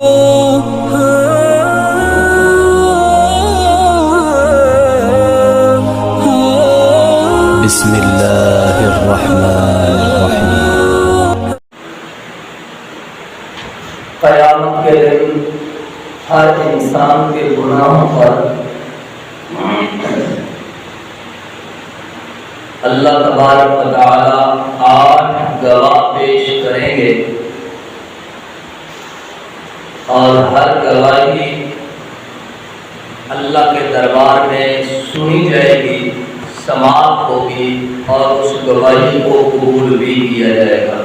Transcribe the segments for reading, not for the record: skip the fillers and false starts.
بسم اللہ الرحمن الرحیم۔ قیامت کے دن ہر انسان کے گناہوں پر اللہ تبارک و تعالی 8 گواہ پیش کریں گے اور ہر گواہی اللہ کے دربار میں سنی جائے گی، سماعت ہوگی اور اس گواہی کو قبول بھی کیا جائے گا۔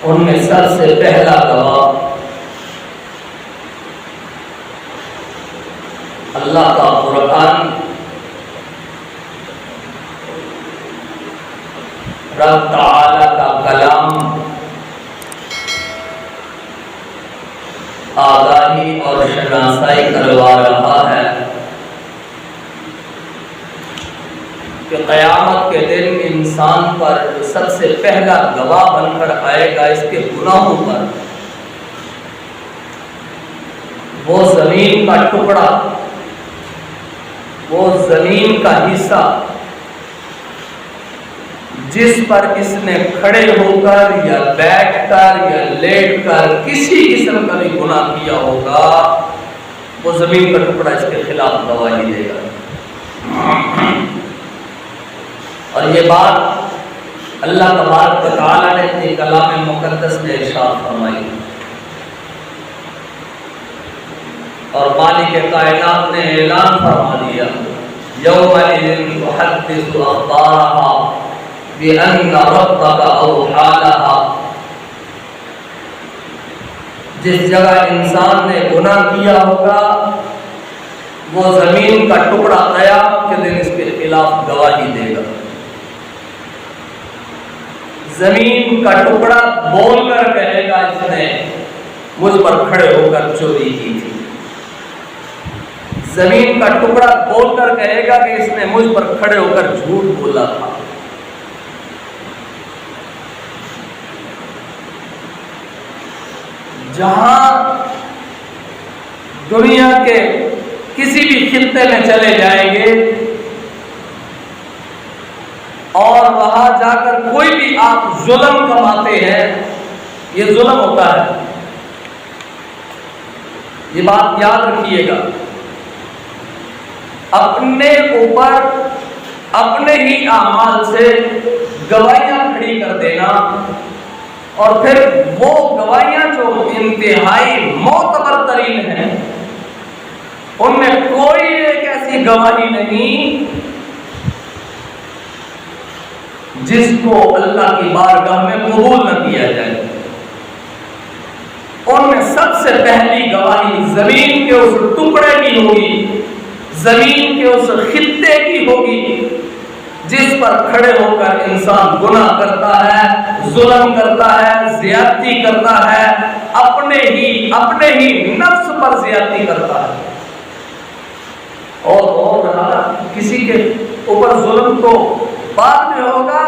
ان میں سب سے پہلا گواہ اللہ کا قرآن، رب تعالی کا کلام آگاہی اور شناسائی کروا رہا ہے کہ قیامت کے دن انسان پر سب سے پہلا گواہ بن کر آئے گا اس کے گناہوں پر وہ زمین کا ٹکڑا، وہ زمین کا حصہ جس پر اس نے کھڑے ہو کر یا بیٹھ کر یا لیٹ کر کسی قسم کا بھی گناہ کیا ہوگا، وہ زمین کا ٹکڑا اس کے خلاف گواہی دے گا۔ اور یہ بات اللہ تبارک و تعالی نے اپنے کلام مقدس میں ارشاد فرمائی اور مالک کائنات نے اعلان فرما دیا، یومئذ تحدث اخبارها بأن ربك اوحى لها۔ جس جگہ انسان نے گناہ کیا ہوگا وہ زمین کا ٹکڑا قیامت کے دن اس کے خلاف گواہی دے گا۔ زمین کا ٹکڑا بول کر کہے گا اس نے مجھ پر کھڑے ہو کر چوری کی تھی۔ زمین کا ٹکڑا بول کر کہے گا کہ اس نے مجھ پر کھڑے ہو کر جھوٹ بولا تھا۔ جہاں دنیا کے کسی بھی خطے میں چلے جائیں گے اور وہاں جا کر کوئی بھی آپ ظلم کماتے ہیں، یہ ظلم ہوتا ہے، یہ بات یاد رکھیے گا۔ اپنے اوپر اپنے ہی اعمال سے گواہیاں کھڑی کر دینا اور پھر وہ گواہیاں جو انتہائی معتبر ترین ہیں ان میں کوئی ایک ایسی گواہی نہیں جس کو اللہ کی بارگاہ میں قبول نہ کیا جائے۔ ان میں سب سے پہلی گواہی زمین کے اس ٹکڑے کی ہوگی، زمین کے اس خطے کی ہوگی جس پر کھڑے ہو کر انسان گناہ کرتا ہے، ظلم کرتا ہے، زیادتی کرتا ہے، اپنے ہی نفس پر زیادتی کرتا ہے۔ اور رہا کسی کے اوپر ظلم تو بعد میں ہوگا،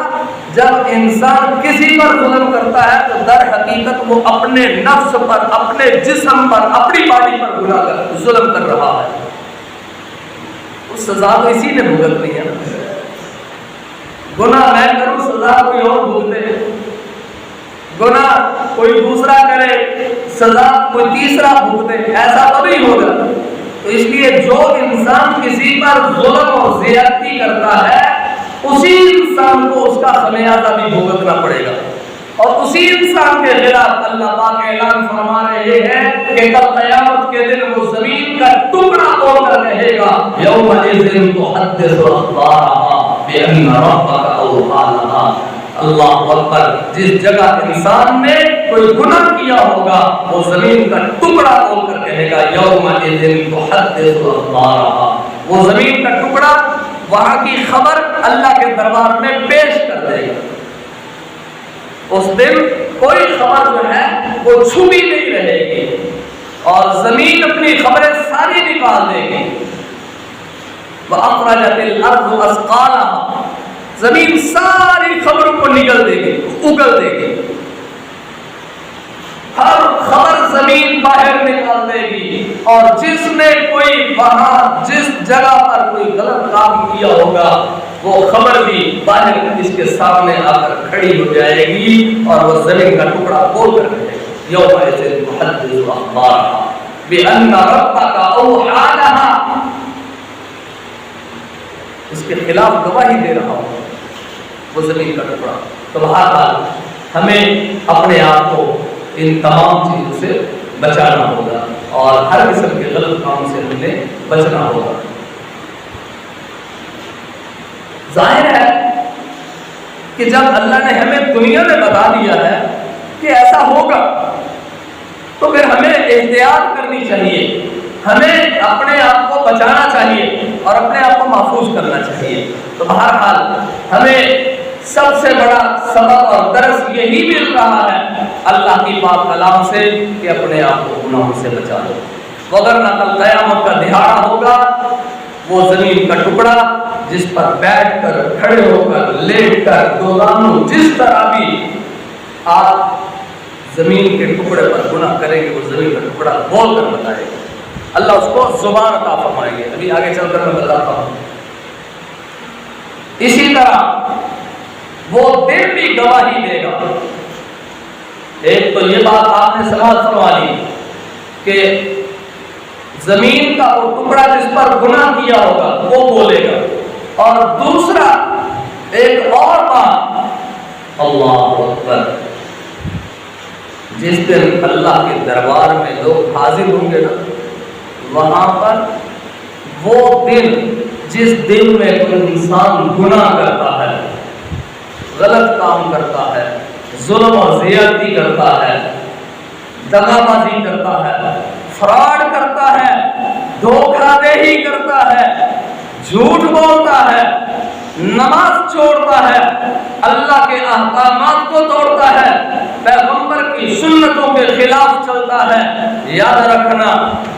جب انسان کسی پر ظلم کرتا ہے تو در حقیقت وہ اپنے نفس پر، اپنے جسم پر، اپنی باڈی پر گناہ کر ظلم کر رہا ہے۔ اس سزا تو اسی نے بھگتنی ہے نا۔ گناہ میں کروں سزا کوئی اور بھگتے، گناہ کوئی دوسرا کرے سزا کوئی تیسرا بھگتے، ایسا تو نہیں ہوگا۔ تو اس لیے جو انسان کسی پر ظلم اور زیادتی کرتا ہے اسی انسان کو اس کا خمیازہ بھی بھگتنا پڑے گا، اور اسی انسان کے خلاف اللہ پاک اعلان فرما رہے ہیں کہ کل قیامت کے دن وہ زمین کا ٹکڑا توڑ کر کہے گا، یومئذ تحدث اخبارها بأن ربك اوحى لها۔ اللہ اکبر، جس جگہ انسان نے کوئی گناہ کیا ہوگا وہ زمین کا ٹکڑا توڑ کر کہے گا، یومئذ تحدث اخبارها۔ وہ زمین کا ٹکڑا وہاں کی خبر اللہ کے دربار میں پیش کر دے گا۔ اس دن کوئی خبر جو ہے وہ چھپی نہیں رہے گی اور زمین اپنی خبریں ساری نکال دے گی۔ وَأَخْرَجَتِ الْأَرْضُ أَثْقَالَهَا، زمین ساری خبروں کو نگل دے گی، اگل دے گی، ہر خبر زمین باہر نکال دے گی، اور جس نے کوئی وہاں جس جگہ پر کوئی غلط کام کیا ہوگا وہ خبر بھی باہر اس کے سامنے آ کر کھڑی ہو جائے گی، اور وہ زمین کا ٹکڑا کھول کر رہے گا۔ یومئذ تحدث اخبارها بأن ربك اوحى لها، اس کے خلاف گواہی دے رہا ہوں وہ زمین کا ٹکڑا۔ تو بہرحال ہمیں اپنے آپ کو ان تمام چیزوں سے بچانا ہوگا، اور ہر قسم کے غلط کام سے ہمیں بچنا ہوگا۔ ظاہر ہے کہ جب اللہ نے ہمیں دنیا میں بتا دیا ہے کہ ایسا ہوگا تو پھر ہمیں احتیاط کرنی چاہیے، ہمیں اپنے آپ کو بچانا چاہیے اور اپنے آپ کو محفوظ کرنا چاہیے۔ تو بہرحال ہمیں سب سے بڑا سبق اور درس یہی مل رہا ہے اللہ کی پاک کلام سے کہ اپنے آپ کو گناہوں سے بچا لو، وگرنہ کل قیامت کا دہاڑا ہوگا، وہ زمین کا ٹکڑا جس پر بیٹھ کر، کھڑے ہو کر، لیٹ کر، دو جس طرح بھی آپ زمین کے ٹکڑے پر گناہ کریں گے وہ زمین کا ٹکڑا بول کر بتائے گا۔ اللہ اس کو زبان عطا فرمائیں گے، ابھی آگے چل کر میں بتاتا ہوں۔ اسی طرح وہ دن بھی گواہی دے گا۔ ایک تو یہ بات آپ نے سماعت فرما لی کہ زمین کا وہ ٹکڑا جس پر گناہ کیا ہوگا وہ بولے گا، اور دوسرا ایک اور بات، اللہ اکبر، جس دن اللہ کے دربار میں لوگ حاضر ہوں گے نا، وہاں پر وہ دن جس دن میں کوئی انسان گناہ کرتا ہے، غلط کام کرتا ہے، ظلم اور زیادتی کرتا ہے، دغا بازی کرتا ہے، فراڈ کرتا ہے، دھوکہ دہی کرتا ہے، جھوٹ بولتا ہے، نماز چھوڑتا ہے، اللہ کے احکامات کو توڑتا ہے، پیغمبر کی سنتوں کے خلاف چلتا ہے، یاد رکھنا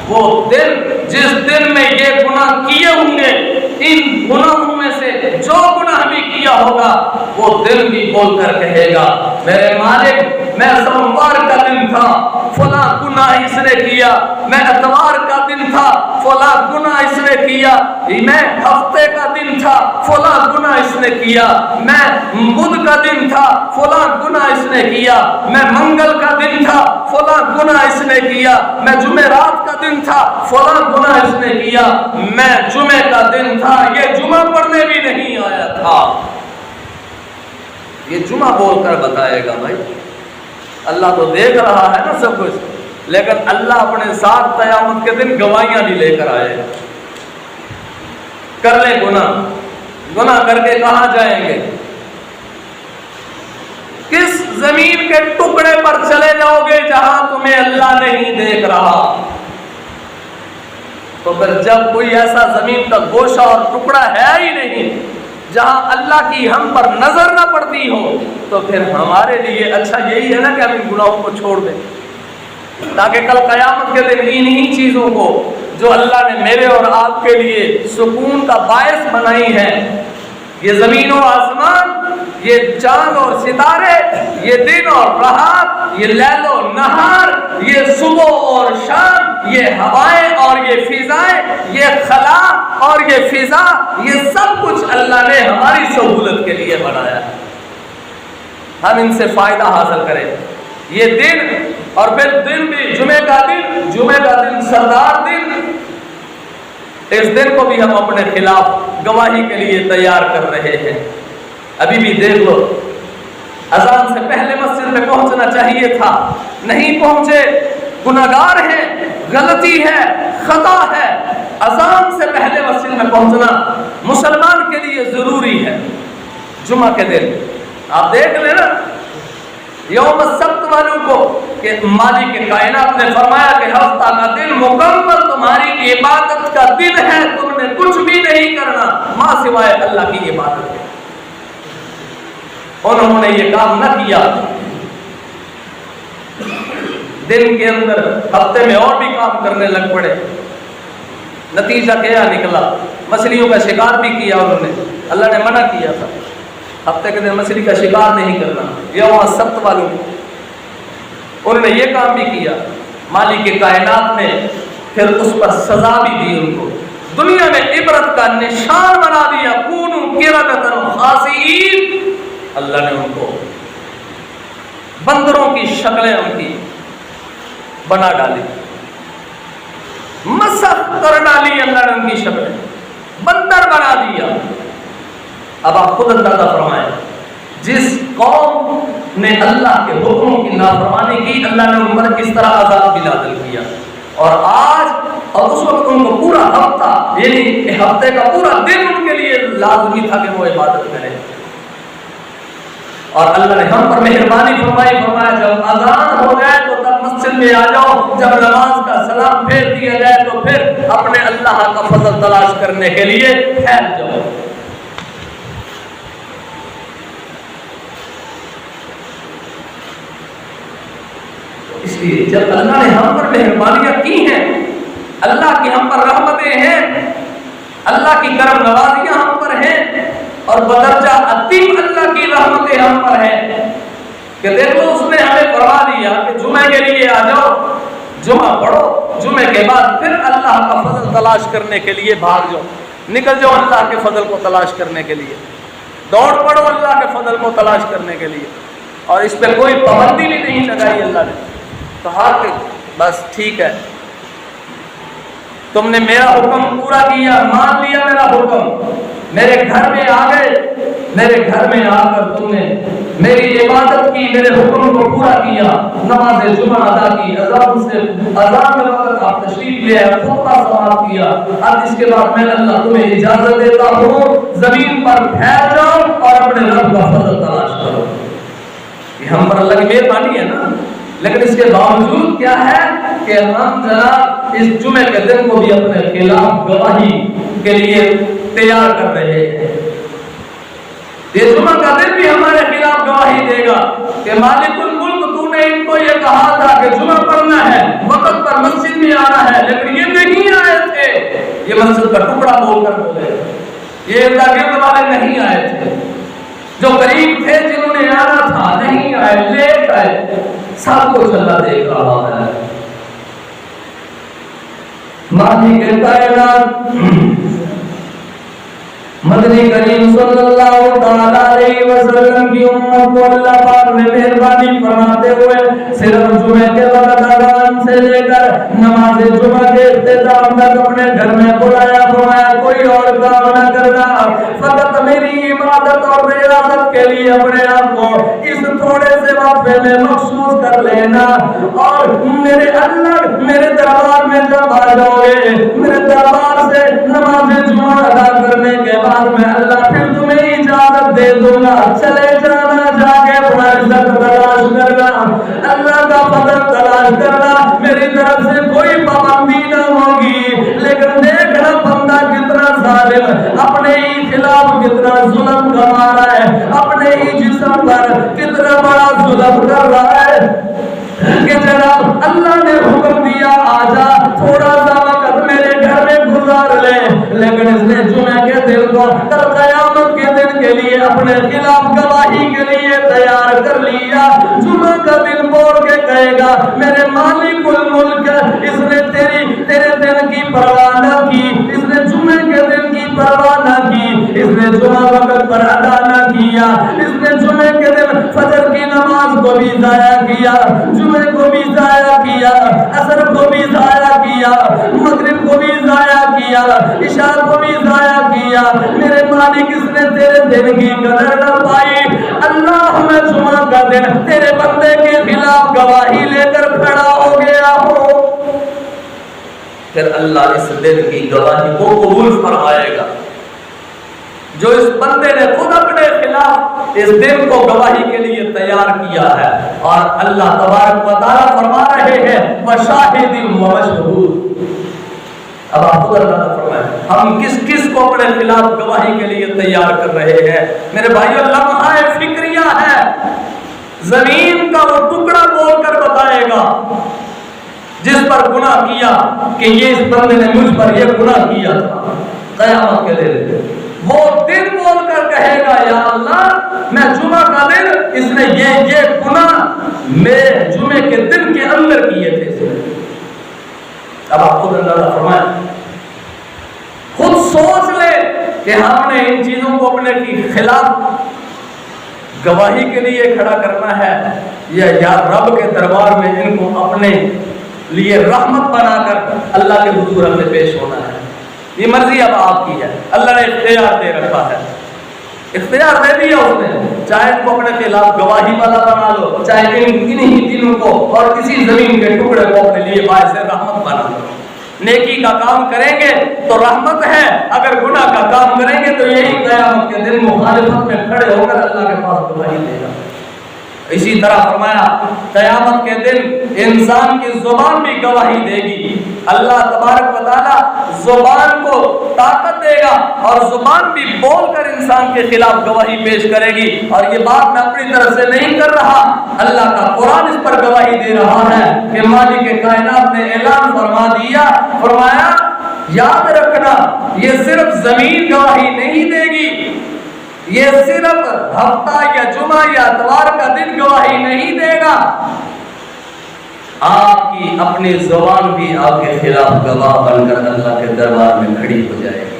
وہ دن جس دن میں یہ گناہ کیے ہوں گے، ان گناہوں میں سے جو گناہ بھی کیا ہوگا وہ دن بھی بول کر کہے گا میرے مالک میں سوموار کا دن تھا فلاں گناہ اس نے کیا، میں اتوار کا دن تھا فلاں گناہ اس نے کیا، میں ہفتے کا دن تھا فلاں گناہ اس نے کیا، میں بدھ کا دن تھا فلاں گناہ اس نے کیا، میں منگل کا دن تھا فلاں گناہ اس نے کیا، میں جمعرات کا دن تھا فلاں گناہ اس نے کیا، میں جمعے کا دن تھا یہ جمعہ پڑھنے بھی نہیں آیا تھا۔ یہ جمعہ بول کر بتائے گا۔ بھائی اللہ تو دیکھ رہا ہے نا سب کچھ، لیکن اللہ اپنے ساتھ قیامت کے دن گواہیاں بھی لے کر آئے گا۔ کر لیں گناہ کر کے کہاں جائیں گے؟ کس زمین کے ٹکڑے پر چلے جاؤ گے جہاں تمہیں اللہ نہیں دیکھ رہا؟ تو پھر جب کوئی ایسا زمین کا گوشہ اور ٹکڑا ہے ہی نہیں جہاں اللہ کی ہم پر نظر نہ پڑتی ہو، تو پھر ہمارے لیے اچھا یہی ہے نا کہ ہم ان گناہوں کو چھوڑ دیں، تاکہ کل قیامت کے دن انہی چیزوں کو جو اللہ نے میرے اور آپ کے لیے سکون کا باعث بنائی ہے، یہ زمین و آسمان، یہ چاند اور ستارے، یہ دن اور رات، یہ لیل و نہار، یہ صبح اور شام، یہ ہوائیں اور یہ فضائیں، یہ خلا اور یہ فضا، یہ سب کچھ اللہ نے ہماری سہولت کے لیے بنایا ہے، ہم ان سے فائدہ حاصل کریں۔ یہ دن اور پھر دن بھی جمعے کا دن سردار دن، اس دن کو بھی ہم اپنے خلاف گواہی کے لیے تیار کر رہے ہیں۔ ابھی بھی دیکھ لو، اذان سے پہلے مسجد میں پہنچنا چاہیے تھا، نہیں پہنچے، گناہگار ہیں، غلطی ہے، خطا ہے۔ اذان سے پہلے مسجد میں پہنچنا مسلمان کے لیے ضروری ہے۔ جمعہ کے دن آپ دیکھ لیں نا، یوم السبت والوں کو کہ مالک کائنات نے فرمایا کہ ہفتہ کا دن مکمل تمہاری عبادت کا دن ہے، تم نے کچھ بھی نہیں کرنا ماں سوائے اللہ کی عبادت کے۔ انہوں نے یہ کام نہ کیا، دن کے اندر ہفتے میں اور بھی کام کرنے لگ پڑے، نتیجہ کیا نکلا؟ مچھلیوں کا شکار بھی کیا انہوں نے، اللہ نے منع کیا تھا، ہفتے کے دن مچھلی کا شکار نہیں کرنا، یوم السبت والوں کو انہوں نے یہ کام بھی کیا، مالک کائنات نے پھر اس پر سزا بھی دی، ان کو دنیا میں عبرت کا نشان بنا دیا، کونوا قردۃ خاسئین، اللہ نے ان کو بندروں کی شکلیں ان کی بنا ڈالی، مسخ کر ڈالی اللہ نے ان کی شکلیں، بندر بنا دیا۔ اب آپ خود اندازہ فرمائیں، جس قوم نے اللہ کے حکموں کی نافرمانی کی، اللہ نے ان پر کس طرح عذاب بھی نازل کیا، اور آج اور اس وقت ان کو پورا ہفتہ، یعنی ہفتے کا پورا دن ان کے لیے لازمی تھا کہ وہ عبادت کریں، اور اللہ نے ہم پر مہربانی فرمائی، فرمایا جب اذان ہو جائے تو تب مسجد میں آ جاؤ، جب نماز کا سلام پھیر دیا جائے تو پھر اپنے اللہ کا فضل تلاش کرنے کے لیے پھیل جاؤ۔ اس لیے جب اللہ نے ہم پر مہربانیاں کی ہیں، اللہ کی ہم پر رحمتیں ہیں، اللہ کی کرم نوازیاں ہم پر ہیں، اور بدرجہ عظیم اللہ کی رحمتیں ہم پر ہیں کہ دیکھو اس نے ہمیں فرما دیا کہ جمعے کے لیے آ جاؤ، جمعہ پڑھو، جمعے کے بعد پھر اللہ کا فضل تلاش کرنے کے لیے بھاگ جاؤ، نکل جاؤ اللہ کے فضل کو تلاش کرنے کے لیے، دوڑ پڑو اللہ کے فضل کو تلاش کرنے کے لیے، اور اس پہ کوئی پابندی بھی نہیں لگائی اللہ نے، کہا کہ بس ٹھیک ہے، تم نے میرا حکم پورا کیا، مان لیا میرا حکم، میرے گھر میں آ گئے، میرے گھر میں آ کر تم نے میری عبادت کی، میرے حکم کو پورا کیا، نماز جمعہ ادا کی، اذان کے وقت آپ تشریف لے آئے، خطبہ سماعت کیا، اب اس کے بعد میں اللہ تمہیں اجازت دیتا ہوں زمین پر پھیل جاؤ اور اپنے رب کا فضل تلاش کرو۔ یہ ہم پر اللہ کی مہربانی ہے نا، لیکن اس کے باوجود کیا ہے کہ ہم جناب اس جمعے کے دن کو بھی اپنے خلاف گواہی کے لیے تیار کر رہے ہیں۔ یہ جمعہ کا دن بھی ہمارے خلاف گواہی دے گا کہ مالک الملک تو نے ان کو یہ کہا تھا کہ جمعہ پڑھنا ہے، وقت پر مسجد میں آنا ہے، لیکن یہ نہیں آئے تھے، یہ مسجد کا ٹکڑا بول کر بولے، یہ ارد والے نہیں آئے تھے، جو قریب تھے جنہوں نے آنا تھا نہیں آئے، لیٹ آئے، سب کچھ اللہ دیکھ رہا ہے۔ مالک کائنات مدنی کریم صلی اللہ تعالی علیہ وسلم کی امت کو اللہ پاک نے مہربانی فرماتے ہوئے صرف جمعے کے وقت اذان سے لے کر نماز جمعہ کے اختتام تک اپنے گھر میں بلایا، فرمایا کوئی اور کام نہ کرنا، فقط میری عبادت اور ریاضت کے لیے اپنے آپ کو اس تھوڑے سے وقفے میں مخصوص کر لینا، اور میرے اللہ میرے دربار میں جب آ جاؤ گے، میرے دربار سے نماز جمعہ ادا کرنے کے بعد میں اللہ پھر تمہیں اجازت دے دوں گا، چلے جانا، جا کے اپنا رزق تلاش کرنا، اللہ کا فضل تلاش کرنا، میری طرف سے کوئی پابندی نہ ہوگی، لیکن دیکھنا بندہ کتنا ظالم، اپنے ہی خلاف کتنا ظلم کما رہا ہے، اپنے ہی جسم پر کتنا بڑا ظلم کر رہا ہے کہ جناب اللہ نے حکم دیا آجا تھوڑا سا وقت میرے گھر میں گزار لے، لیکن اس نے جمعہ کے دن کو کل قیامت کے دن کے لیے اپنے خلاف گواہی کے لیے تیار کر لیا۔ جمعہ کا دن بول کے کہے گا میرے مالک الملک، اس نے تیرے دن کی پرواہ نہ کی، اس نے جمعے کے دن کی پرواہ نہ کی، اس نے جمعہ وقت پر ادا نہ کیا، اس نے جمعے کے دن فجر کی نماز کو بھی ضائع کیا، جمعے کو بھی ضائع کیا، عصر کو بھی ضائع کیا، مغرب کو بھی ضائع کیا، عشاء کو بھی ضائع کیا، میرے مالک اس نے تیرے دن کی قدر نہ پائی، اللہ میں جمعہ کا دن تیرے بندے کے خلاف گواہی لے کر کھڑا ہو گیا ہو، پھر اللہ اس دن کی گواہی کو قبول فرمائے گا۔ جو اس بندے نے خود اپنے خلاف اس دن کو گواہی کے لیے تیار کیا ہے، اور اللہ تبارک و تعالیٰ فرما رہے ہیں وَشَاهِدٍ وَمَشْهُودٍ۔ اب آپ خود اللہ فرمائے ہم کس کو اپنے خلاف گواہی کے لیے تیار کر رہے ہیں؟ میرے بھائیو لمحہ فکریہ ہے، زمین کا وہ ٹکڑا بول کر بتائے گا جس پر گناہ کیا کہ یہ اس بندے نے مجھ پر یہ گناہ کیا تھا، قیامت کے دن وہ دن بول کر کہے گا یا اللہ میں جمعہ کا دن اس نے یہ گناہ میں جمعے کے دن کے اندر کیے تھے اس نے۔ اب آپ خود اندازہ فرمائیں، خود سوچ لے کہ ہم نے ان چیزوں کو اپنے کی خلاف گواہی کے لیے کھڑا کرنا ہے یا رب کے دربار میں ان کو اپنے لیے رحمت بنا کر اللہ کے حضور ہمیں پیش ہونا ہے۔ یہ مرضی اب آپ کی ہے، اللہ نے اختیار دے رکھا ہے، اختیار دے دیا اس نے، چاہے ان کو اپنے خلاف گواہی والا بنا لو، چاہے انہی دنوں کو اور کسی زمین کے ٹکڑے کو اپنے لیے باعث رحمت بنا لو۔ نیکی کا کام کریں گے تو رحمت ہے، اگر گناہ کا کام کریں گے تو یہی قیامت کے دن مخالفت میں کھڑے ہو کر اللہ کے پاس گواہی دے گا۔ اسی طرح فرمایا قیامت کے دن انسان کی زبان بھی گواہی دے گی، اللہ تبارک و تعالیٰ زبان کو طاقت دے گا اور زبان بھی بول کر انسان کے خلاف گواہی پیش کرے گی۔ اور یہ بات میں اپنی طرف سے نہیں کر رہا، اللہ کا قرآن اس پر گواہی دے رہا ہے کہ مالک کائنات نے اعلان فرما دیا، فرمایا یاد رکھنا یہ صرف زمین گواہی نہیں دے گی، یہ صرف ہفتہ یا جمعہ یا اتوار کا دن گواہی نہیں دے گا، آپ کی اپنی زبان بھی آپ کے خلاف گواہ بن کر اللہ کے دربار میں کھڑی ہو جائے گی۔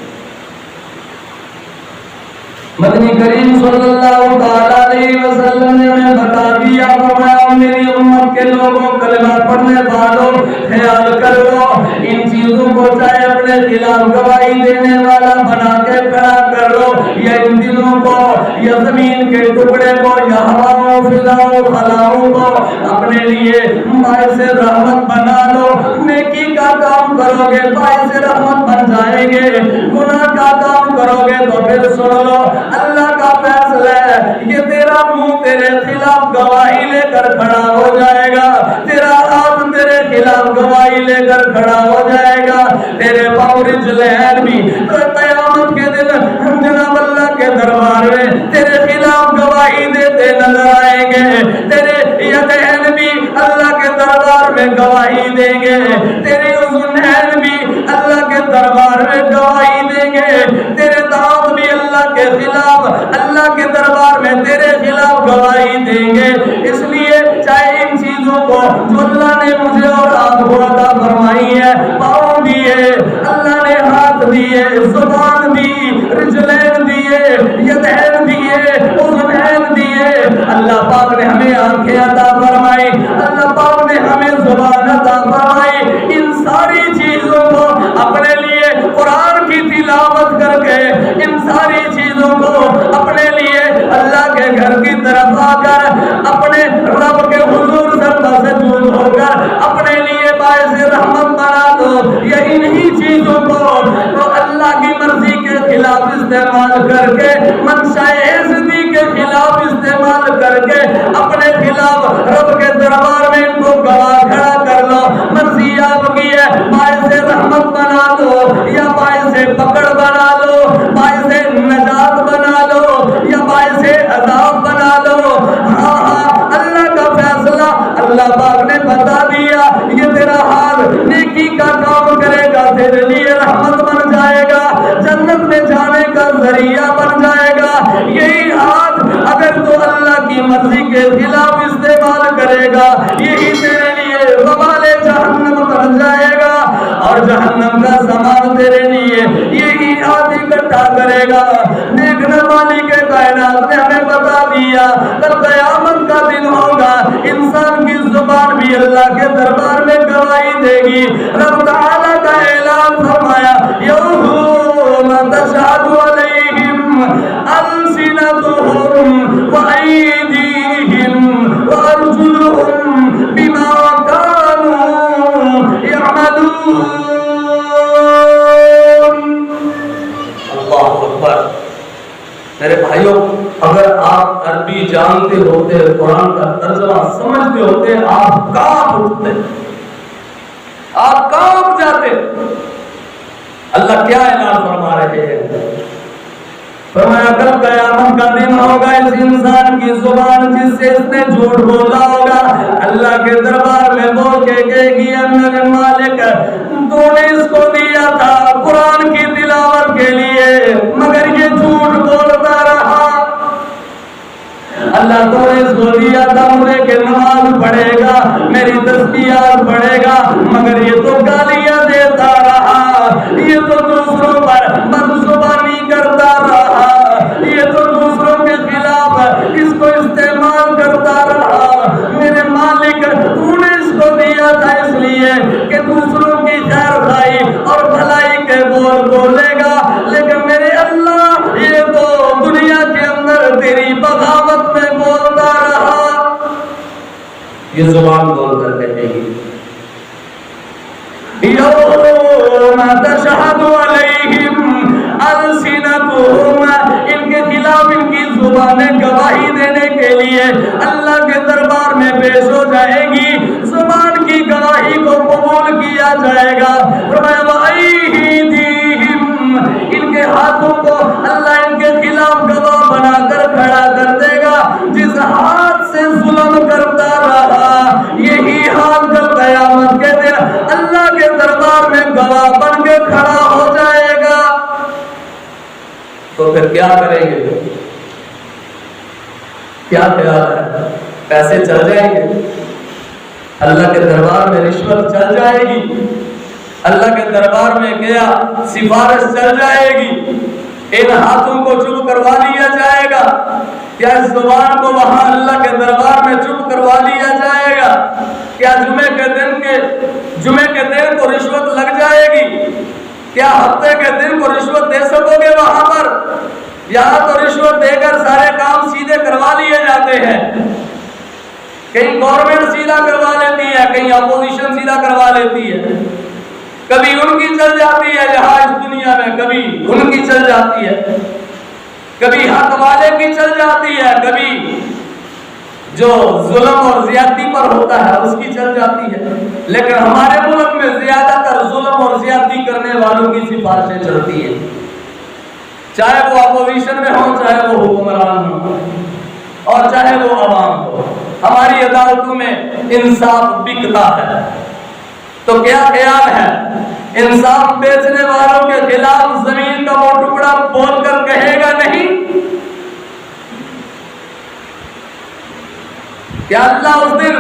مدنی کریم صلی اللہ تعالیٰ علیہ وسلم نے ہمیں بتا دیا، فرمایا میری امت کے لوگوں کلمہ پڑھنے والوں خیال کر لو، ان چیزوں کو چاہے اپنے خلاف گواہی دینے والا بنا کے کھڑا کر لو، یا ان دلوں کو یا زمین کے ٹکڑے کو یا ہواؤں فضاؤں خلاؤں کو اپنے لیے باعث رحمت بنا لو۔ نیکی کا کام کرو گے باعث رحمت بن جائیں گے، گناہ کا کام کرو گے تو پھر سن لو اللہ کا فیصلہ ہے، یہ تیرا منہ تیرے خلاف گواہی لے کر کھڑا ہو جائے گا، تیرا ہاتھ تیرے خلاف گواہی لے کر کھڑا ہو جائے گا، تیرے پاؤں رجلین بھی قیامت کے دن جناب اللہ کے دربار میں تیرے خلاف گواہی دیتے نظر آئیں گے، تیرے یدین بھی اللہ کے دربار میں گواہی دیں گے، تیرے اذنین بھی اللہ کے دربار میں گواہی دیں گے، تیرے دانت بھی اللہ کے خلاف اللہ کے دربار میں تیرے خلاف گواہی دیں گے۔ اس لیے چاہے ان چیزوں کو جو اللہ نے مجھے اور آپ کو عطا فرمائی ہے، پاؤں دیے اللہ نے، ہاتھ دیے، زبان دی، رجلین دیے، یدین دیے، اذنین دیے، اللہ پاک نے ہمیں آنکھیں عطا فرمائی، اللہ پاک نے ہمیں زبان عطا فرمائی، ان ساری چیزوں کو اپنے لیے قرآن کی تلاوت کر کے، ان ساری چیزوں کو اپنے لیے اللہ کے گھر کی طرف آ کر اپنے رب کے حضور سے مسجود ہو کر اپنے لیے باعث رحمت بنا دو، یا انہی چیزوں کو تو اللہ کی مرضی کے خلاف استعمال کر کے، منشاء عزتی کے خلاف استعمال کر کے اپنے خلاف رب کے دربار میں ان کو گواہ کھڑا کر لو۔ مرضی آپ کی ہے، باعث رحمت بنا دو یا باعث پکڑ بنا لو، باعث نجات بنا لو یا باعث عذاب بنا لو، ہاں اللہ کا فیصلہ اللہ پاک نے بتا دیا، یہ تیرا حال نیکی کا کام کرے گا تیرے لیے رحمت بن جائے گا، جنت میں جانے کا ذریعہ بن جائے گا، یہی ہاتھ اگر تو اللہ کی مرضی کے خلاف استعمال کرے گا یہی تیرے لیے وبال جہنم بن جائے گا، اور جہنم کا سامان تیرے لیے یہی ہاتھ اکٹھا کرے گا۔ دیکھنے والی کے کائنات نے ہمیں بتا دیا کل قیامت کا دن ہوگا، انسان کی زبان بھی اللہ کے دربار میں گواہی دے گی۔ رب تعالیٰ کا اعلان فرمایا یوم تشہد علیہم السنتہم وایدیہم وارجلہم بما کانوا یعملون۔ اللہ اکبر۔ میرے بھائیوں، اگر آپ عربی جانتے ہوتے، قرآن کا ترجمہ سمجھتے ہوتے، آپ کانپ اٹھتے، آپ کانپ جاتے۔ اللہ کیا اعلان فرما رہے ہیں؟ فرمایا کل قیامت کا دن ہوگا، اس انسان کی زبان جس سے اس نے جھوٹ بولا ہوگا اللہ کے دربار میں بول کے کہے گی میرے مالک تو نے اس کو دیا تھا قرآن کی تلاوت کے لیے، مگر یہ جھوٹ بولتا رہا، اللہ تو نے اس کو دیا تھا مجھے کہ نماز پڑھے گا، میری تسبیحات پڑھے گا، مگر یہ تو گالیاں دیتا رہا، یہ تو دوسروں پر بدزبانی کرتا رہا، یہ تو دوسروں کے خلاف اس کو استعمال کرتا رہا۔ میرے مالک تو نے اس کو دیا تھا اس لیے کہ دوسروں کی خیر خواہی اور بھلائی کے بول بولے گا، لیکن میرے اللہ یہ تو دنیا کے اندر تیری بغاوت میں بولتا رہا۔ یہ زبان بول کر کہے گی یوم تشہد علیہم السنتہم، ان کے خلاف ان کی زبانیں گواہی دینے کے لیے اللہ کے دربار میں پیش ہو جائے گی، زبان کی گواہی کو قبول کیا جائے گا۔ فرمایا وَأَيْدِيهِمْ، ان کے ہاتھوں کو اللہ ان کے خلاف گواہ بنا کر کھڑا کر دے گا۔ جس ہاتھ سے ظلم کرتا رہا یہی ہاتھ کل قیامت کے دن اللہ کے دربار میں گواہ بن کے کھڑا ہو جائے گا۔ تو پھر کیا کریں گے؟ کیا خیال ہے؟ پیسے چل جائیں گے؟ اللہ کے دربار میں رشوت چل جائے گی؟ اللہ کے دربار میں کیا سفارش چل جائے گی؟ ان ہاتھوں کو چپ کروا لیا جائے گا؟ کیا اس زبان کو وہاں اللہ کے دربار میں چپ کروا لیا جائے گا؟ کیا جمعے کے دن کو رشوت لگ جائے گی؟ کیا ہفتے کے دن کو رشوت دے سکو گے وہاں پر؟ یہاں تو رشوت دے کر سارے کام سیدھے کروا لیے جاتے ہیں، کہیں گورنمنٹ سیدھا کروا لیتی ہے، کہیں اپوزیشن سیدھا کروا لیتی ہے، کبھی ان کی چل جاتی ہے جہاں اس دنیا میں، کبھی ان کی چل جاتی ہے، کبھی حق والے کی چل جاتی ہے، کبھی جو ظلم اور زیادتی پر ہوتا ہے اس کی چل جاتی ہے۔ لیکن ہمارے ملک میں زیادہ تر ظلم اور زیادتی کرنے والوں کی سفارشیں چلتی ہیں، چاہے وہ اپوزیشن میں ہوں، چاہے وہ حکمران ہوں، اور چاہے وہ عوام ہو۔ ہماری عدالتوں میں انصاف بکتا ہے، تو کیا خیال ہے انصاف بیچنے والوں کے خلاف زمین کا وہ ٹکڑا بول کر کہے گا نہیں؟ کیا اللہ اس دن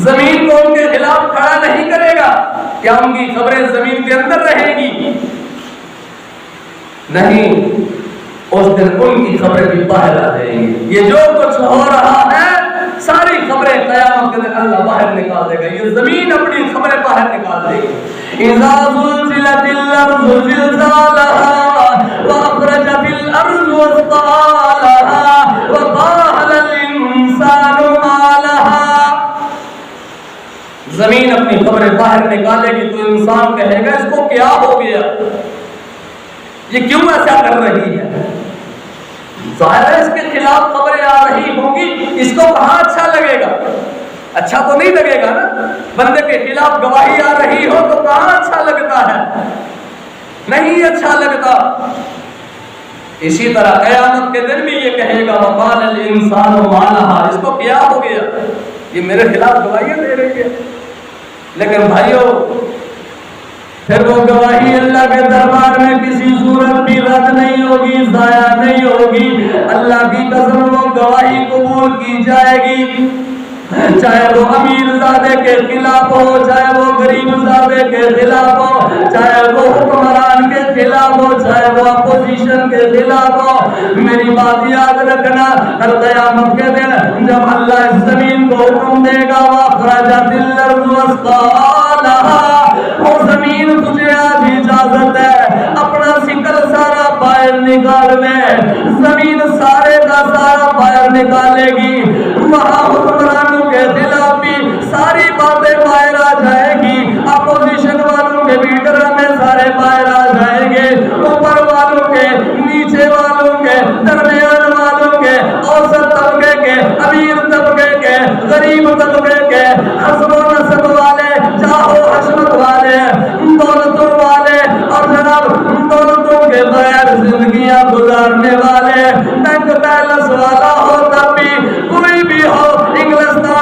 زمین کو ان کے خلاف کھڑا نہیں کرے گا؟ کیا ان کی خبریں زمین کے اندر رہیں گی؟ نہیں، اس دن ان کی خبریں بھی باہر آ جائیں گی۔ یہ جو کچھ ہو رہا ہے ساری خبریں قیامت کے دن اللہ باہر نکال دے گا، یہ زمین اپنی خبریں باہر نکال دے گی۔ اذا زلزلت الارض زلزالها واخرجت الارض اثقالها وقال الانسان ما لها، زمین اپنی خبریں باہر نکالے گی تو انسان کہے گا اس کو کیا ہو گیا، یہ کیوں ایسا کر رہی ہے؟ ظاہر ہے اس کے خلاف خبریں آ رہی ہوں گی، اس کو کہاں اچھا لگے گا؟ اچھا تو نہیں لگے گا نا، بندے کے خلاف گواہی آ رہی ہو تو کہاں اچھا لگتا ہے؟ نہیں اچھا لگتا۔ اسی طرح قیامت کے دن بھی یہ کہے گا وقال الانسان ما لها، اس کو کیا ہو گیا، یہ میرے خلاف گواہیاں دے رہی ہے۔ لیکن بھائیو پھر وہ گواہی اللہ کے دربار میں کسی صورت بھی رد نہیں ہوگی، ضائع نہیں ہوگی۔ اللہ کی قسم وہ گواہی قبول کی جائے گی، چاہے وہ امیر زادے کے خلاف ہو، چاہے وہ غریب زادے کے خلاف ہو، چاہے وہ حکمران کے خلاف ہو، چاہے وہ اپوزیشن کے خلاف ہو۔ میری بات یاد رکھنا، ہر قیامت کے دن جب اللہ اس زمین کو حکم دے گا وَأَخْرَجَتِ الْأَرْضُ أَثْقَالَهَا، وہ زمین تجھے آج اجازت ہے اپنا سکل سارا باہر نکال لے، زمین سارے کا سارا باہر نکالے گی، وہاں حکمرانوں کے خلاف بھی ساری باتیں باہر آ جائے گی، اپوزیشن والوں کے بھی ڈرامے سارے باہر آ جائیں گے، اوپر والوں کے، نیچے والوں کے، درمیان والوں کے، اوسط طبقے کے، امیر طبقے کے، غریب طبقے کے، حسب و نسب والے، جاہ و حشمت والے، دولتوں والے، اور جناب دولتوں کے بغیر زندگیاں گزارنے والے، بینک بیلنس والا ہو تب بھی، کوئی بھی ہو، انگلستان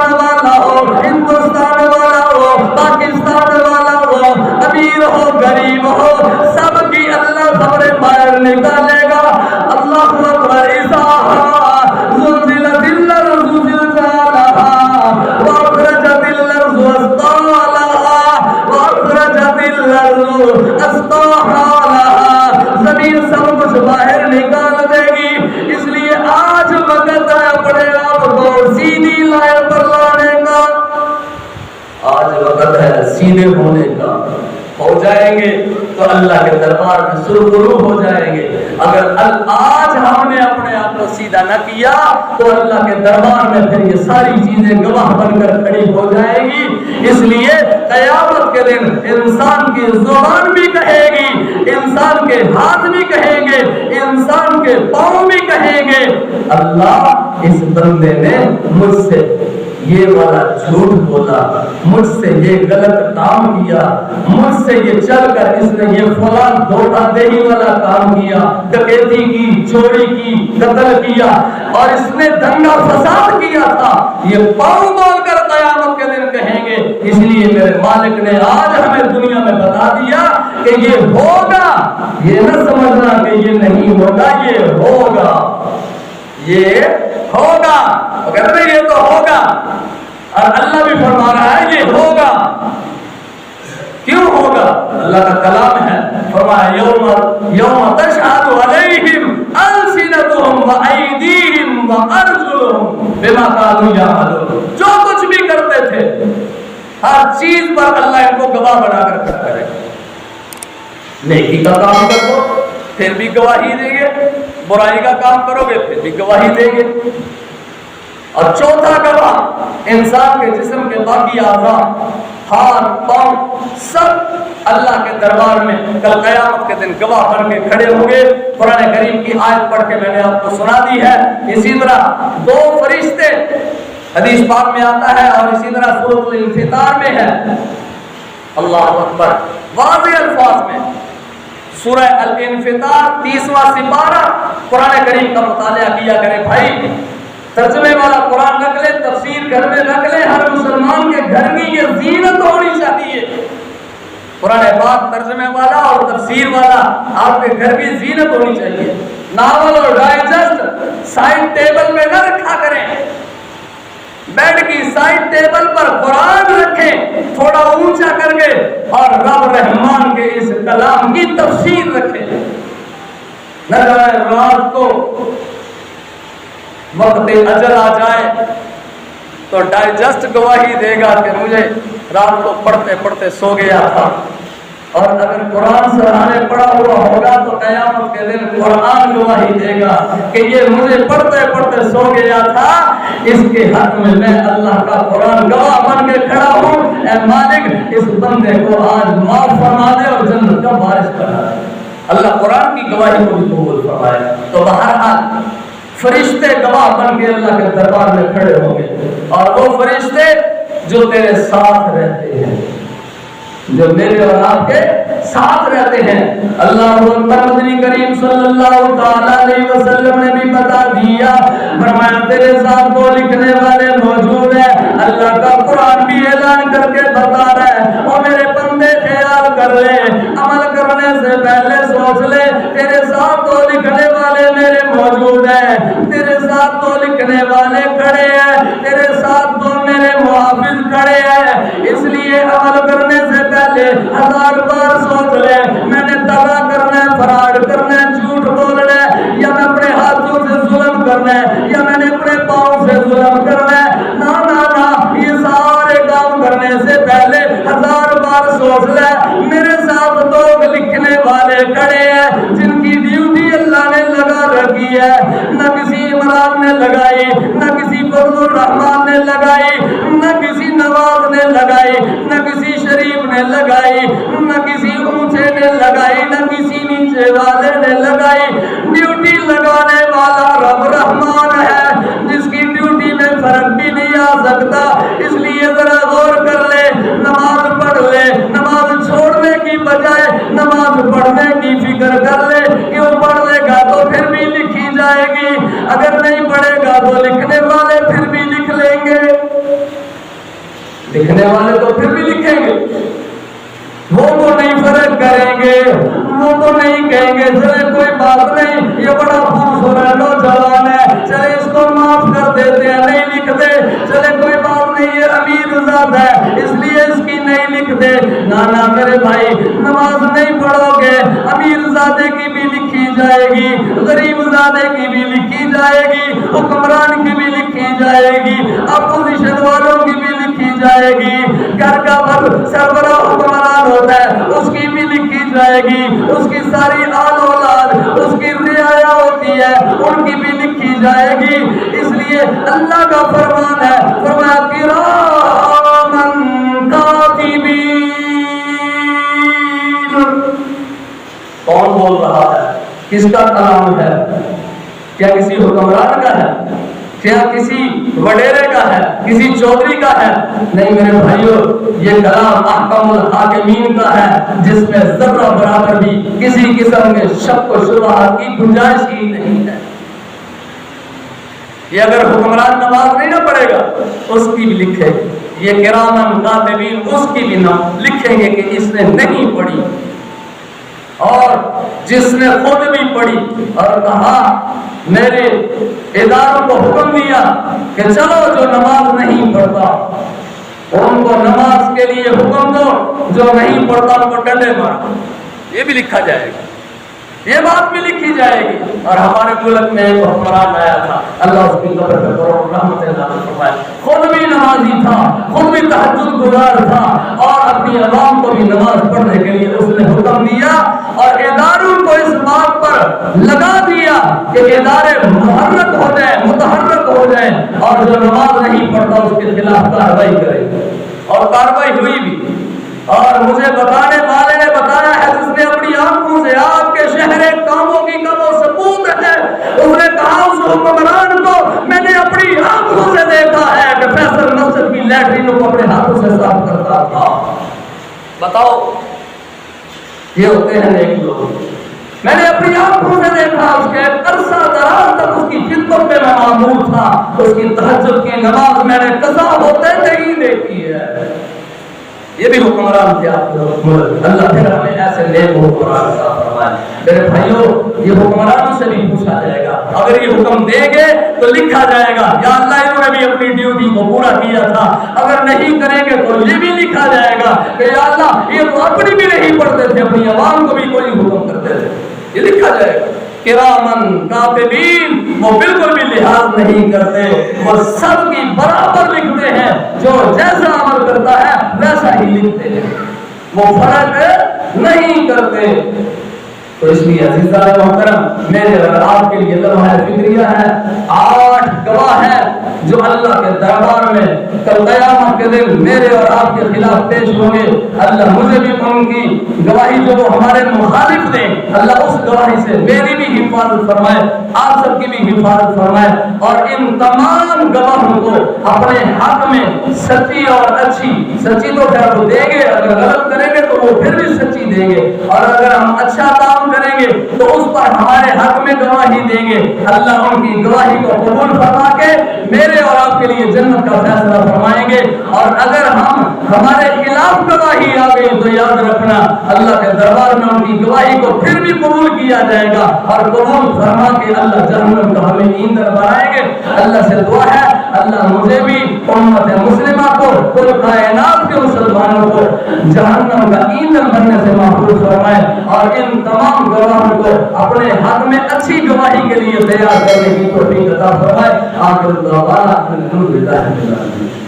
پورے ہونے کا ہو جائیں گے تو اللہ کے دربار میں سرخرو ہو جائیں گے۔ اگر آج ہم نے اپنے آپ کو سیدھا نہ کیا تو اللہ کے دربار میں پھر یہ ساری چیزیں گواہ بن کر کھڑی ہو جائیں گی۔ اس لیے قیامت کے دن انسان کی زبان بھی کہے گی، انسان کے ہاتھ بھی کہیں گے، انسان کے پاؤں بھی کہیں گے، اللہ اس بندے نے مجھ سے یہ والا جھوٹ بولا، مجھ سے یہ غلط کام کیا، مجھ سے یہ چل کر اس نے یہ فلاں دھوکہ دہی والا کام کیا، ڈکیتی کی، چوری کی، قتل کیا، اور اس نے دنگا فساد کیا تھا، یہ پاؤں بول کر قیامت کے دن کہیں گے۔ اس لیے میرے مالک نے آج ہمیں دنیا میں بتا دیا کہ یہ ہوگا، یہ نہ سمجھنا کہ یہ نہیں ہوگا، یہ ہوگا، یہ ہوگا، اگر نہیں یہ تو ہوگا، اور اللہ بھی فرما رہا ہے یہ ہوگا۔ کیوں ہوگا؟ اللہ کا کلام ہے، فرمایا یوم تشہد علیہم السنتہم وایدیہم وارجلہم بما کانوا یعملون، جو کچھ بھی کرتے تھے ہر چیز پر اللہ ان کو گواہ بنا کر کھڑا کرے گا۔ نیکی کا کام کرو پھر بھی گواہی دیں گے، برائی کا کام کرو گے پھر بھی گواہی دیں گے، اور چوتھا گواہ انسان کے جسم کے باقی اعضاء، ہاتھ، پاؤں، سب اللہ کے دربار میں کل قیامت کے دن گواہ بن کے کھڑے ہوں گے۔ قرآن کریم کی آیت پڑھ کے میں نے آپ کو سنا دی ہے۔ اسی طرح دو فرشتے حدیث پاک میں آتا ہے، اور اسی طرح سورۃ الانفطار میں ہے، اللہ اکبر، واضح الفاظ میں سورہ الانفطار 30واں سپارہ، قرآن کریم کا مطالعہ کیا کرے بھائی، ترجمے والا قرآن رکھ لے، تفسیر گھر میں رکھ لے، ہر مسلمان کے گھر کی یہ زینت ہونی چاہیے، قرآن پاک ترجمے والا اور تفسیر والا آپ کے گھر کی زینت ہونی چاہیے۔ ناول اور ڈائجسٹ سائڈ ٹیبل میں نہ رکھا کریں، بیڈ کی سائڈ ٹیبل پر قرآن رکھیں تھوڑا اونچا کر کے، اور رب رحمان کے اس کلام کی تفسیر رکھیں۔ نہ رات کو وقت اجل آ جائے تو ڈائجسٹ گواہی دے گا کہ مجھے رات کو پڑھتے پڑھتے سو گیا تھا، اور اگر قرآن سرانے پڑھا ہوا ہوگا تو قیامت کے دن قرآن گواہی دے گا کہ یہ مجھے پڑھتے پڑھتے سو گیا تھا، اس کے حق میں اللہ کا قرآن گواہ بن کے کھڑا ہوں، اے مالک اس بندے کو آج معاف فرما دے اور جنت کا وارث بنا دے۔ اللہ قرآن کی گواہی کو بھی قبول فرمائے۔ تو بہرحال فرشتے گواہ بن کے اللہ کے دربار میں کھڑے ہوں گے، اور وہ فرشتے جو تیرے ساتھ رہتے ہیں، جو میرے اور آپ کے ساتھ رہتے ہیں۔ اللہ اکبر، مدنی کریم صلی اللہ تعالی علیہ وسلم نے بھی بتا دیا، فرمایا تیرے ساتھ دو لکھنے والے موجود ہیں۔ اللہ کا قرآن بھی اعلان کر کے بتا رہا ہے، او میرے بندے خیال کر لے، عمل کرنے سے پہلے سوچ لے، تیرے ساتھ دو لکھنے والے میرے موجود ہیں، تیرے ساتھ دو لکھنے والے کھڑے ہیں، تیرے ساتھ دو میرے محافظ کھڑے ہیں، اس لیے عمل کرنے سے پہلے 1000 بار سوچ لے، میں نے دغا کرنا ہے، فراڈ کرنا ہے، جھوٹ بولنا ہے، یا میں اپنے ہاتھوں سے ظلم کرنا ہے، یا میں نے اپنے پاؤں سے ظلم کرنا ہے۔ نا نا نا، یہ سارے کام کرنے سے پہلے 1000 بار سوچ لے، میرے ساتھ دو لکھنے والے کھڑے ہیں جن کی ڈیوٹی اللہ نے لگا رکھی ہے، نہ کسی عمران نے لگائی، نہ کسی فضل الرحمان نے لگائی، نہ کسی نواز نے لگائی، نہ کسی شریف نے لگائی، نہ کسی اونچے نے لگائی، نہ کسی نیچے والے نے لگائی۔ ڈیوٹی لگانے والا رب رحمان ہے، جس کی ڈیوٹی میں فرق بھی نہیں آ سکتا۔ اس لیے ذرا غور کر لے، نماز پڑھ لے، نماز چھوڑنے کی بجائے نماز پڑھنے کی فکر کر لے، کیوں پڑھ لے گا تو پھر بھی لکھی جائے گی، اگر نہیں پڑھے گا تو لکھنے والے پھر بھی لکھ لیں گے، لکھنے والے تو پھر بھی لکھیں گے، وہ تو نہیں فرق کریں گے، وہ تو نہیں کہیں گے چلے کوئی بات نہیں، یہ بڑا خوبصورت نوجوان ہے، چلے اس کو معاف کر دیتے ہیں، نہیں لکھتے، چلے کوئی بات نہیں، یہ امیر ذات ہے اس لیے اس کی نہیں لکھتے۔ نانا میرے بھائی، نماز نہیں پڑھو گے، امیر زادے کی بھی لکھی جائے گی، غریب زادے کی بھی لکھی جائے گی، حکمران کی بھی لکھی جائے گی، اپوزیشن والوں کی بھی لکھی جائے گی، گھر کا جب سربراہ حکمران ہوتا ہے اس کی بھی لکھی جائے گی، اس کی ساری آل اولاد اس کی رعایا ہوتی ہے ان کی بھی لکھی جائے گی۔ اس لیے اللہ کا فرمان ہے، فرمایا کرامن کاتبین۔ کون بول رہا ہے؟ کس کا کلام ہے؟ کیا کسی حکمران کا ہے؟ کیا کسی وڈیرے کا ہے؟ کسی چودھری کا ہے؟ نہیں میرے بھائیوں، یہ کلام احکم الحاکمین کا ہے، جس میں ذرہ برابر بھی کسی قسم کے شک و شبہات کی گنجائش ہی نہیں ہے۔ یہ اگر حکمران نماز نہیں نہ پڑھے گا اس کی بھی لکھے، یہ کرامن کاتبین اس کی بھی نہ لکھیں گے کہ اس نے نہیں پڑھی، اور جس نے خود بھی پڑھی اور کہا میرے اداروں کو حکم دیا کہ چلو جو نماز نہیں پڑھتا ان کو نماز کے لیے حکم دو، جو نہیں پڑھتا ان کو ڈنڈے مارو، یہ بھی لکھا جائے گا، یہ بات بھی لکھی جائے گی۔ اور ہمارے ملک میں ایک حکمران آیا تھا، اللہ اس کی قبر پہ رحمت اللہ فرمائے، خود بھی نمازی تھا، خود بھی تہجد گزار تھا، اور اپنی عوام کو بھی نماز پڑھنے کے لیے اس نے حکم دیا، اور اداروں کو اس بات پر لگا دیا کہ ادارے محرک ہو جائیں، متحرک ہو جائیں، اور جو نماز نہیں پڑھتا اس کے خلاف کارروائی کرے، اور کارروائی ہوئی بھی۔ اور مجھے بتانے والے نے بتایا ہے، جس نے اپنی آنکھوں سے آپ کے شہر کاموں کی کا وہ ثبوت ہے، اس نے کہا اس حکمران کو میں نے اپنی آنکھوں سے دیکھا ہے کہ فیصل مسجد کی لیٹرینوں کو اپنے ہاتھوں سے صاف کرتا تھا۔ بتاؤ، یہ ہوتے ہیں نیک لوگ۔ میں نے اپنی آنکھوں سے دیکھا، اس کے عرصہ دراز تک اس کی خدمت میں میں معمور تھا، اس کی تہجد کی نماز میں نے قضا ہوتے نہیں دیکھی ہے۔ یہ بھی حکمران تھے آپ کے، اللہ پھر ہمیں ایسے نیک حکمران عطا فرمائے۔ میرے بھائیوں، یہ حکمرانوں سے بھی پوچھا جائے گا، اگر یہ حکم دیں گے تو لکھا جائے گا یا اللہ انہوں نے بھی اپنی ڈیوٹی کو پورا کیا تھا، اگر نہیں کریں گے تو یہ بھی لکھا جائے گا کہ یا اللہ یہ تو اپنی بھی نہیں پڑھتے تھے، اپنی عوام کو بھی کوئی حکم کرتے تھے، یہ لکھا جائے گا۔ کرامن کاتبین، وہ بالکل بھی لحاظ نہیں کرتے، وہ سب کی برابر لکھتے ہیں، جو جیسا عمل کرتا ہے ویسا ہی لکھتے ہیں، وہ فرق نہیں کرتے۔ تو اس لیے عزیزان محترم، میرے اور آپ کے لیے لمحہ فکریہ ہے، 8 گواہ ہیں جو اللہ کے دربار میں کل قیامت کے دن میرے اور آپ کے خلاف پیش ہوں گے۔ اللہ مجھے بھی ان کی گواہی جو وہ ہمارے مخالف دیں، اللہ اس گواہی سے میری بھی حفاظت فرمائے، آپ سب کی بھی حفاظت فرمائے، اور ان تمام گواہوں کو اپنے حق میں سچی اور اچھی، سچی تو پھر وہ دیں گے، اگر غلط کریں گے تو وہ پھر بھی سچی دیں گے، اور اگر ہم اچھا کام کریں گے تو اس پر ہمارے حق میں گواہی دیں گے۔ اللہ ان کی گواہی کو قبول فرما کے میرے اور آپ کے لیے جنت کا فیصلہ فرمائیں گے، اور اگر ہم ہمارے خلاف گواہی آ گئی تو یاد رکھنا اللہ کے دربار میں ان کی گواہی کو پھر بھی قبول کیا جائے گا، اور قبول فرما کے اللہ جہنم کا ہمیں ایندھن بنائیں گے۔ اللہ سے دعا ہے اللہ مجھے بھی امت مسلمہ کو، کل کائنات کے مسلمانوں کو جہنم کا ایندھن بننے سے محفوظ فرمائے، اور ان تمام گواہوں کو اپنے حق میں اچھی گواہی کے لیے تیار کرنے کی توفیق عطا فرمائے۔ آخر دعوانا الحمدللہ رب العالمین۔